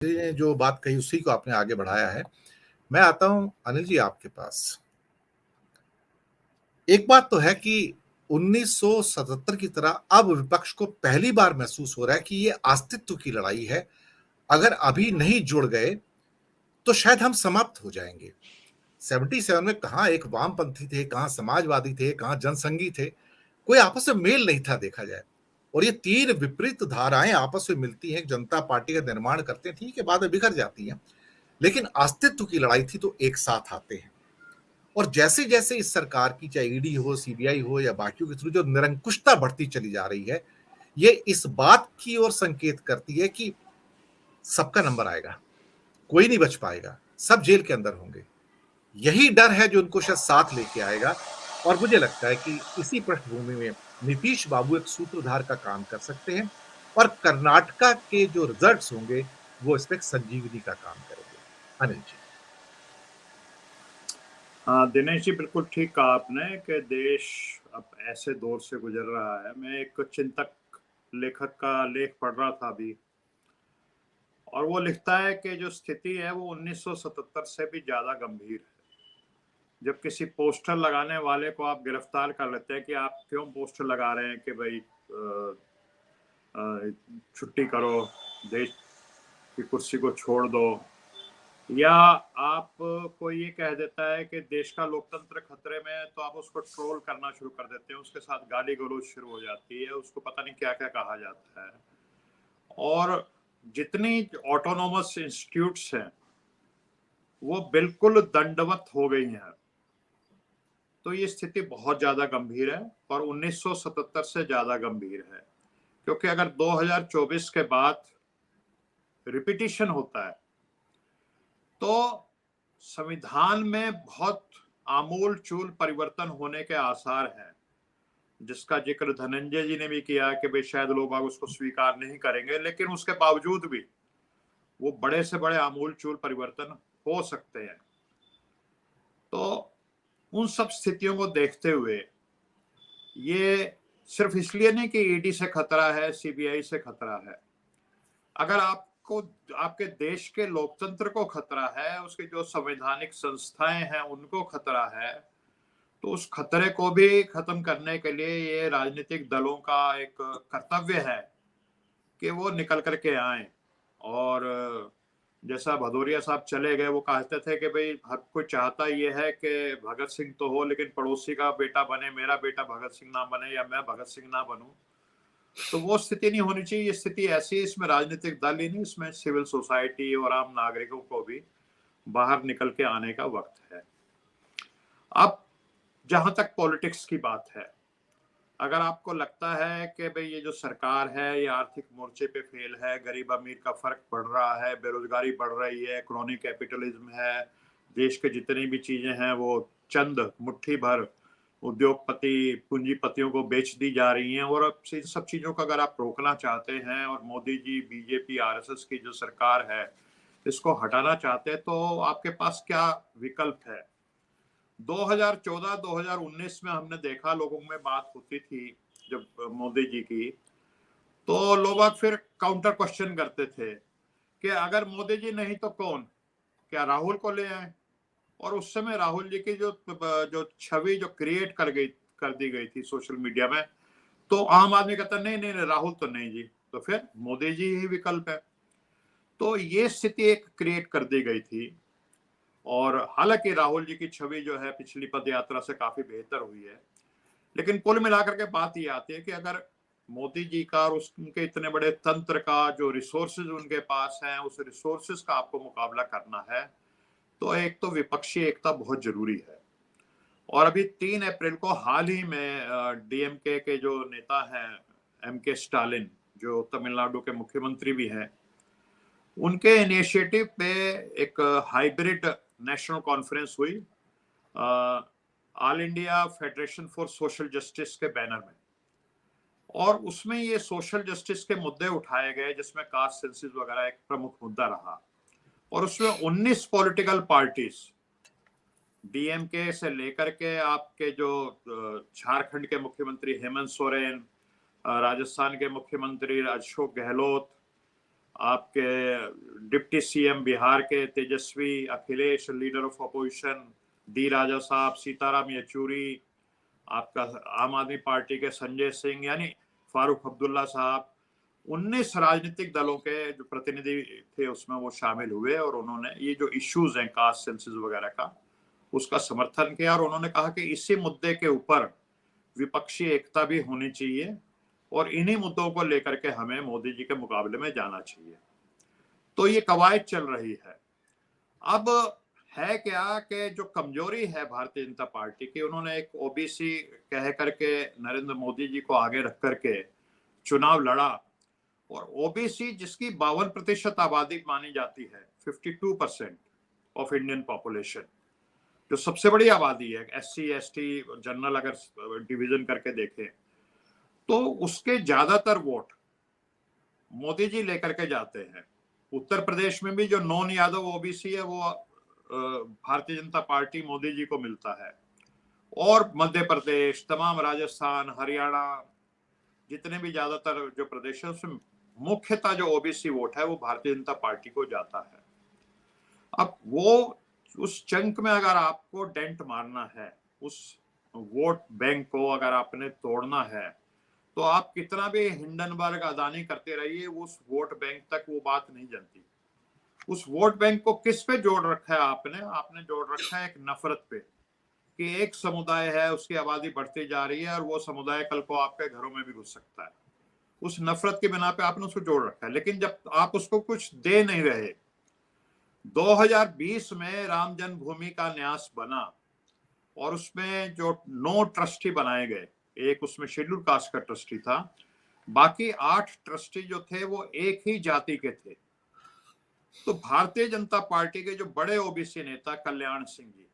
ने जो बात कही उसी को आपने आगे बढ़ाया है। मैं आता हूँ अनिल जी आपके पास। एक बात तो है कि 1977 की तरह अब विपक्ष को पहली बार महसूस हो रहा है कि ये अस्तित्व की लड़ाई है। अगर अभी नहीं जुड़ गए तो शायद हम समाप्त हो जाएंगे। 77 में कहां एक वामपंथी थे, कहां समाजवादी थे, कहां जनसंघी थे, कोई आपस में मेल नहीं था देखा जाए। और ये तीन विपरीत धाराएं आपस में मिलती हैं, जनता पार्टी का निर्माण करते हैं, ठीक है, बाद में बिखर जाती हैं, लेकिन अस्तित्व की लड़ाई थी तो एक साथ आते हैं। और जैसे जैसे इस सरकार की, चाहे ईडी हो, सीबीआई हो या बाकियों के थ्रू जो निरंकुशता बढ़ती चली जा रही है, ये इस बात की ओर संकेत करती है कि सबका नंबर आएगा, कोई नहीं बच पाएगा, सब जेल के अंदर होंगे। यही डर है जो उनको शायद साथ लेके आएगा। और मुझे लगता है कि इसी पृष्ठभूमि में नीतीश बाबू एक सूत्रधार का काम कर सकते हैं और कर्नाटका के जो रिजल्ट्स होंगे वो इस पे एक संजीवनी का काम करेंगे। अनिल जी। हाँ दिनेश जी, बिल्कुल ठीक कहा आपने कि देश अब ऐसे दौर से गुजर रहा है। मैं एक चिंतक लेखक का लेख पढ़ रहा था अभी, और वो लिखता है कि जो स्थिति है वो 1977 से भी ज्यादा गंभीर है। जब किसी पोस्टर लगाने वाले को आप गिरफ्तार कर लेते हैं कि आप क्यों पोस्टर लगा रहे हैं कि भाई छुट्टी करो, देश की कुर्सी को छोड़ दो, या आप को ये कह देता है कि देश का लोकतंत्र खतरे में है, तो आप उसको ट्रोल करना शुरू कर देते हैं, उसके साथ गाली गलौज शुरू हो जाती है, उसको पता नहीं क्या क्या कहा जाता है। और जितनी ऑटोनोमस इंस्टीट्यूट्स हैं वो बिल्कुल दंडवत हो गई हैं। तो ये स्थिति बहुत ज्यादा गंभीर है और 1977 से ज्यादा गंभीर है, क्योंकि अगर 2024 के बाद रिपीटिशन होता है तो संविधान में बहुत आमूल चूल परिवर्तन होने के आसार हैं, जिसका जिक्र धनंजय जी ने भी किया कि भाई शायद लोग उसको स्वीकार नहीं करेंगे, लेकिन उसके बावजूद भी वो बड़े से बड़े आमूल चूल परिवर्तन हो सकते हैं। तो उन सब स्थितियों को देखते हुए ये सिर्फ इसलिए नहीं कि ईडी से खतरा है, सीबीआई से खतरा है। अगर आपको आपके देश के लोकतंत्र को खतरा है, उसके जो संवैधानिक संस्थाएं हैं उनको खतरा है, तो उस खतरे को भी खत्म करने के लिए ये राजनीतिक दलों का एक कर्तव्य है कि वो निकल करके आए। और जैसा भदौरिया साहब चले गए, वो कहते थे कि भाई हर कोई चाहता ये है कि भगत सिंह तो हो लेकिन पड़ोसी का बेटा बने, मेरा बेटा भगत सिंह ना बने या मैं भगत सिंह ना बनूं। तो वो स्थिति नहीं होनी चाहिए। ये स्थिति ऐसी है, इसमें राजनीतिक दल ही नहीं, इसमें सिविल सोसाइटी और आम नागरिकों को भी बाहर निकल के आने का वक्त है। अब जहां तक पॉलिटिक्स की बात है, अगर आपको लगता है कि भाई ये जो सरकार है ये आर्थिक मोर्चे पे फेल है, गरीब अमीर का फर्क बढ़ रहा है, बेरोजगारी बढ़ रही है, क्रोनी कैपिटलिज्म है, देश के जितनी भी चीजें हैं वो चंद मुट्ठी भर उद्योगपति पूंजीपतियों को बेच दी जा रही हैं, और अब से सब चीजों का अगर आप रोकना चाहते हैं और मोदी जी, बीजेपी, आरएसएस की जो सरकार है इसको हटाना चाहते हैं, तो आपके पास क्या विकल्प है? 2014-2019 में हमने देखा, लोगों में बात होती थी जब मोदी जी की, तो लोग फिर काउंटर क्वेश्चन करते थे कि अगर मोदी जी नहीं तो कौन, क्या राहुल को ले आए? और उस समय राहुल जी की जो जो छवि जो क्रिएट कर दी गई थी सोशल मीडिया में, तो आम आदमी कहता नहीं नहीं नहीं, राहुल तो नहीं जी, तो फिर मोदी जी ही विकल्प है। तो ये स्थिति एक क्रिएट कर दी गई थी। और हालांकि राहुल जी की छवि जो है पिछली पद यात्रा से काफी बेहतर हुई है, लेकिन कुल मिलाकर के बात ये आती है कि अगर मोदी जी का और उनके इतने बड़े तंत्र का जो रिसोर्सेज उनके पास हैं, उस रिसोर्सेज का आपको मुकाबला करना है, तो एक तो विपक्षी एकता बहुत जरूरी है। और अभी 3 अप्रैल को हाल ही में डीएमके के जो नेता हैं एमके स्टालिन, जो तमिलनाडु के मुख्यमंत्री भी हैं, उनके इनिशिएटिव पे एक हाइब्रिड नेशनल कॉन्फ्रेंस हुई all India federation for social justice के बैनर में, और उसमें ये सोशल जस्टिस के मुद्दे उठाए गए, जिसमें कास्ट सेंसस वगैरह एक प्रमुख मुद्दा रहा। और उसमें 19 पॉलिटिकल पार्टीज, डीएमके से लेकर के आपके जो झारखंड के मुख्यमंत्री हेमंत सोरेन, राजस्थान के मुख्यमंत्री अशोक गहलोत, आपके डिप्टी सीएम बिहार के Tejashwi, Akhilesh leader of opposition, D Raja sahab, Sitaram Yechury, आपका आम आदमी पार्टी के संजय सिंह, यानी फारूक अब्दुल्ला साहब, 19 राजनीतिक दलों के जो प्रतिनिधि थे उसमें वो शामिल हुए और उन्होंने ये जो इश्यूज हैं कास्ट सेंसस वगैरह का, उसका समर्थन किया और उन्होंने कहा कि इसी मुद्दे के ऊपर विपक्षी एकता भी होनी चाहिए और इन्हीं मुद्दों को लेकर के हमें मोदी जी के मुकाबले में जाना चाहिए। तो ये कवायद चल रही है। अब है क्या कि जो कमजोरी है भारतीय जनता पार्टी की, उन्होंने एक ओबीसी कह करके नरेंद्र मोदी जी को आगे रख करके चुनाव लड़ा और ओबीसी जिसकी 52% आबादी मानी जाती है, 52% ऑफ इंडियन पॉपुलेशन, जो सबसे बड़ी आबादी है, एससी एसटी जनरल अगर डिवीजन करके देखें तो उसके ज्यादातर वोट मोदी जी लेकर के जाते हैं। उत्तर प्रदेश में भी जो नॉन यादव ओबीसी है वो भारतीय जनता पार्टी मोदी जी को मिलता है, और मध्य प्रदेश, तमाम राजस्थान, हरियाणा, जितने भी ज्यादातर जो प्रदेश है उसमें मुख्यतः जो ओबीसी वोट है वो भारतीय जनता पार्टी को जाता है। अब वो उस चंक में अगर आपको डेंट मारना है, उस वोट बैंक को अगर आपने तोड़ना है, तो आप कितना भी हिंडनबर्ग अदानी करते रहिए, उस वोट बैंक तक वो बात नहीं जानती। उस वोट बैंक को किस पे जोड़ रखा है आपने जोड़ रखा है एक नफरत पे, कि एक समुदाय है उसकी आबादी बढ़ती जा रही है और वो समुदाय कल को आपके घरों में भी घुस सकता है। उस नफरत की बिना पे आपने उसको जोड़ रखा है। लेकिन जब आप उसको कुछ दे नहीं रहे, 2020 में राम जन्मभूमि का न्यास बना और उसमें जो 9 ट्रस्टी बनाए गए, एक उसमें शेड्यूल कास्ट का ट्रस्टी था, बाकी 8 ट्रस्टी जो थे वो एक ही जाति के थे। तो भारतीय जनता पार्टी के जो बड़े ओबीसी नेता कल्याण सिंह जी,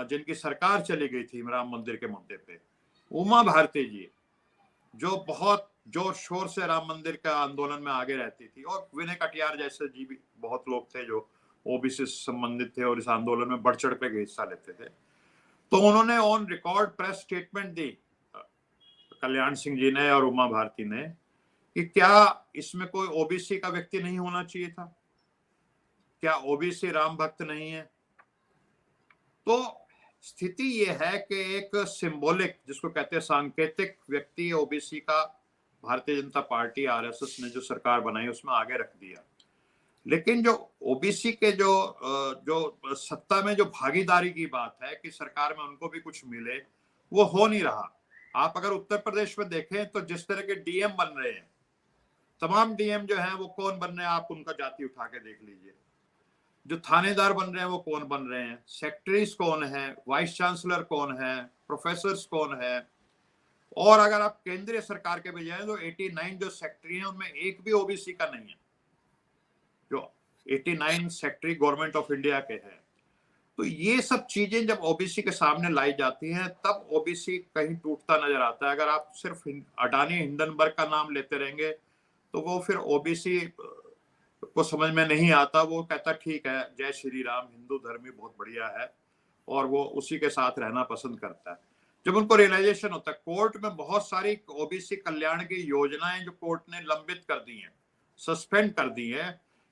जिनकी सरकार चली गई थी राम मंदिर के मुद्दे पे, उमा भारती जी जो बहुत जोर शोर से राम मंदिर का आंदोलन में आगे रहती थी, और विनय कटियार जैसे जी भी बहुत लोग थे जो ओबीसी से संबंधित थे और इस आंदोलन में बढ़ चढ़ के हिस्सा लेते थे। तो उन्होंने ऑन रिकॉर्ड प्रेस स्टेटमेंट दी, कल्याण सिंह जी ने और उमा भारती ने, कि क्या इसमें कोई ओबीसी का व्यक्ति नहीं होना चाहिए था? क्या ओबीसी राम भक्त नहीं है? तो स्थिति ये है कि एक सिंबॉलिक, जिसको कहते हैं सांकेतिक व्यक्ति ओबीसी का भारतीय जनता पार्टी आरएसएस ने जो सरकार बनाई उसमें आगे रख दिया। लेकिन जो ओबीसी के जो सत्ता में जो भागीदारी की बात है कि सरकार में उनको भी कुछ मिले, वो हो नहीं रहा। आप अगर उत्तर प्रदेश में देखें तो जिस तरह के डीएम बन रहे हैं, तमाम डीएम जो हैं वो कौन बन रहे हैं, आप उनका जाति उठा के देख लीजिए। जो थानेदार बन रहे हैं वो कौन बन रहे हैं, सेक्रेटरीज कौन है, वाइस चांसलर कौन है, प्रोफेसर्स कौन है। और अगर आप केंद्रीय सरकार के भी जाएं तो 89 जो सेक्रेटरी हैं उनमें एक भी ओबीसी का नहीं है। जो 89 सेक्रेटरी गवर्नमेंट ऑफ इंडिया के हैं। तो ये सब चीजें जब ओबीसी के सामने लाई जाती हैं तब ओबीसी कहीं टूटता नजर आता है। अगर आप सिर्फ अडानी हिंडनबर्ग का नाम लेते रहेंगे तो वो फिर ओबीसी को समझ में नहीं आता। वो कहता ठीक है, जय श्री राम, हिंदू धर्म ही बहुत बढ़िया है, और वो उसी के साथ रहना पसंद करता है। जब उनको रियलाइजेशन होता है, कोर्ट में बहुत सारी ओबीसी कल्याण की योजनाएं जो कोर्ट ने लंबित कर दी हैं, सस्पेंड कर दी है,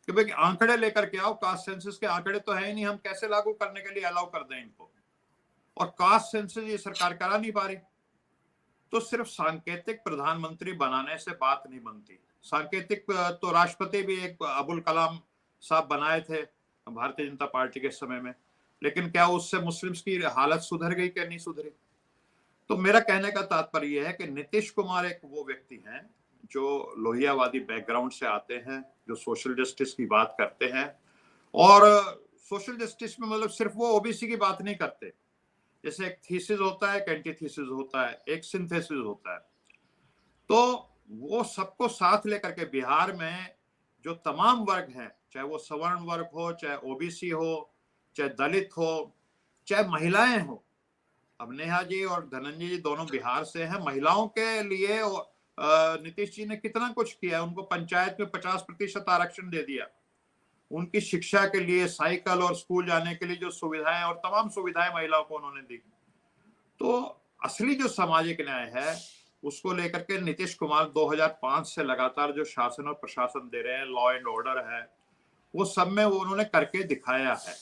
कि भाई आंकड़े लेकर के आओ, कास्ट सेंसस के आंकड़े तो है ही नहीं, हम कैसे लागू करने के लिए अलाउ कर दें इनको। और कास्ट सेंसस ये सरकार करा नहीं पा रही। तो सिर्फ सांकेतिक प्रधानमंत्री बनाने से बात नहीं बनती। सांकेतिक तो राष्ट्रपति भी एक अबुल कलाम साहब बनाए थे भारतीय जनता पार्टी के समय में, लेकिन क्या उससे मुस्लिम्स की हालत सुधर गई? क्या नहीं सुधरी? तो मेरा कहने का तात्पर्य यह है कि नीतीश कुमार एक वो व्यक्ति हैं जो लोहियावादी बैकग्राउंड से आते हैं, जो सोशल जस्टिस की बात करते हैं, और सोशल जस्टिस में मतलब सिर्फ वो ओबीसी की बात नहीं करते। जैसे एक थीसिस होता है, एक एंटीथीसिस होता है, एक सिंथेसिस होता है। तो वो सबको साथ लेकर के बिहार में जो तमाम वर्ग हैं, चाहे वो सवर्ण वर्ग हो, चाहे ओबीसी हो, चाहे दलित हो, चाहे महिलाएं हो। अब नेहा जी और धनंजय जी दोनों बिहार से हैं। महिलाओं के लिए नीतीश जी ने कितना कुछ किया है। उनको पंचायत में 50% आरक्षण दे दिया। उनकी शिक्षा के लिए साइकिल और स्कूल जाने के लिए जो सुविधाएं और तमाम सुविधाएं महिलाओं को उन्होंने दी। तो असली जो सामाजिक न्याय है उसको लेकर के नीतीश कुमार 2005 से लगातार जो शासन और प्रशासन दे रहे हैं, लॉ एंड ऑर्डर है, वो सब में वो उन्होंने करके दिखाया है।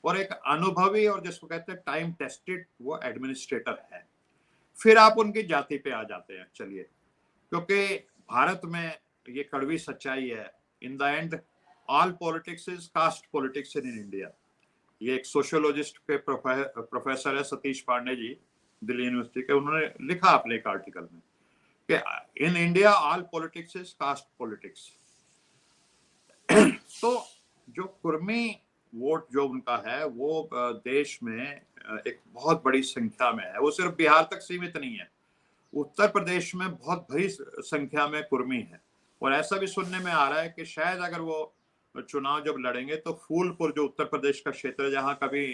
और एक अनुभवी और जिसको कहते हैं टाइम टेस्टेड वो एडमिनिस्ट्रेटर है। फिर आप उनकी जाति पे आ जाते हैं। चलिए, क्योंकि भारत में ये कड़वी सच्चाई है, in the end all politics is caste politics in India. ये एक सोशियोलॉजिस्ट के प्रोफेसर है सतीश पांडे जी, दिल्ली यूनिवर्सिटी के, उन्होंने लिखा अपने एक आर्टिकल में कि in India all politics is caste politics. तो जो कुर्मी वोट जो उनका है वो देश में एक बहुत बड़ी संख्या में है। वो सिर्फ बिहार तक सीमित नहीं है, उत्तर प्रदेश में बहुत बड़ी संख्या में कुर्मी है। और ऐसा भी सुनने में आ रहा है कि शायद अगर वो चुनाव जब लड़ेंगे तो फूलपुर जो उत्तर प्रदेश का क्षेत्र है जहां कभी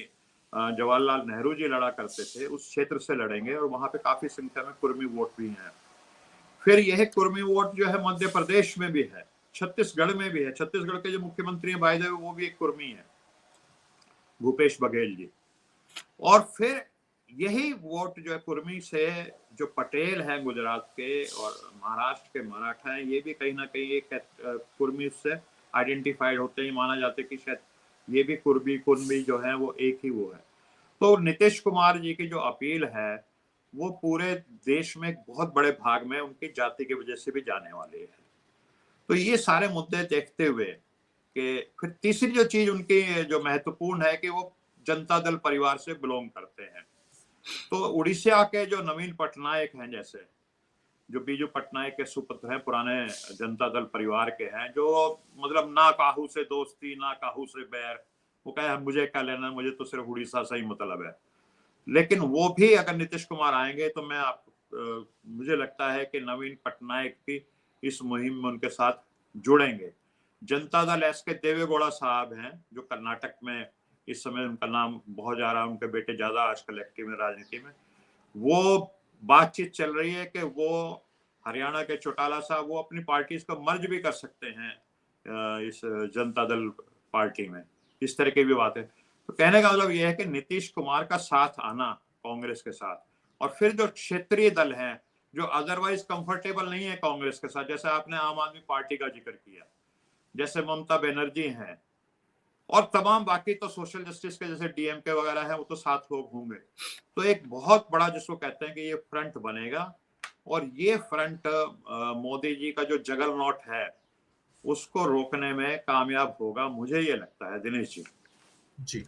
जवाहरलाल नेहरू जी लड़ा करते थे, उस क्षेत्र से लड़ेंगे और वहां पे काफी संख्या में कुर्मी वोट भी हैं। फिर यह कुर्मी वोट जो है मध्य प्रदेश में भी है, छत्तीसगढ़ में भी है। छत्तीसगढ़ के जो मुख्यमंत्री हैं भाई वो भी एक कुर्मी है, भूपेश बघेल जी। और फिर यही वोट जो है कुर्मी से जो पटेल हैं गुजरात के और महाराष्ट्र के मराठा हैं, ये भी कहीं ना कहीं एक कुर्मी से आइडेंटिफाइड होते ही माना जाता है कि शायद ये भी कुर्मी जो है वो एक ही वो है। तो नीतीश कुमार जी की जो अपील है वो पूरे देश में एक बहुत बड़े भाग में उनकी जाति की वजह से भी जाने वाले हैं। तो ये सारे मुद्दे देखते हुए कि फिर तीसरी जो चीज उनकी जो महत्वपूर्ण है कि वो जनता दल परिवार से बिलोंग करते हैं। तो उड़ीसा के जो नवीन पटनायक हैं, जैसे जो बीजू पटनायक के सुपुत्र हैं, पुराने जनता दल परिवार के हैं, जो मतलब ना काहू से दोस्ती ना काहू से बैर, वो कहे मुझे क्या लेना, मुझे तो सिर्फ उड़ीसा से ही मतलब है। लेकिन वो भी अगर नीतीश कुमार आएंगे तो मुझे लगता है कि नवीन पटनायक भी इस मुहिम में उनके साथ जुड़ेंगे। जनता दल एस के देवेगौड़ा साहब हैं जो कर्नाटक में इस समय उनका नाम बहुत जा रहा है, उनके बेटे ज्यादा आजकल एक्टिव में राजनीति में। वो बातचीत चल रही है कि वो हरियाणा के चौटाला साहब वो अपनी पार्टी को मर्ज भी कर सकते हैं इस जनता दल पार्टी में, इस तरह की भी बात है। तो कहने का मतलब यह है कि नीतीश कुमार का साथ आना कांग्रेस के साथ, और फिर जो क्षेत्रीय दल हैं जो अदरवाइज कंफर्टेबल नहीं है कांग्रेस के साथ, जैसे आपने आम आदमी पार्टी का जिक्र किया, जैसे ममता बनर्जी हैं और तमाम बाकी तो सोशल जस्टिस के जैसे डीएमके वगैरह है, वो तो 7 लोग होंगे। तो एक बहुत बड़ा जिसको कहते हैं कि ये फ्रंट बनेगा, और ये फ्रंट मोदी जी का जो जगरनॉट है उसको रोकने में कामयाब होगा, मुझे ये लगता है। दिनेश जी। जी।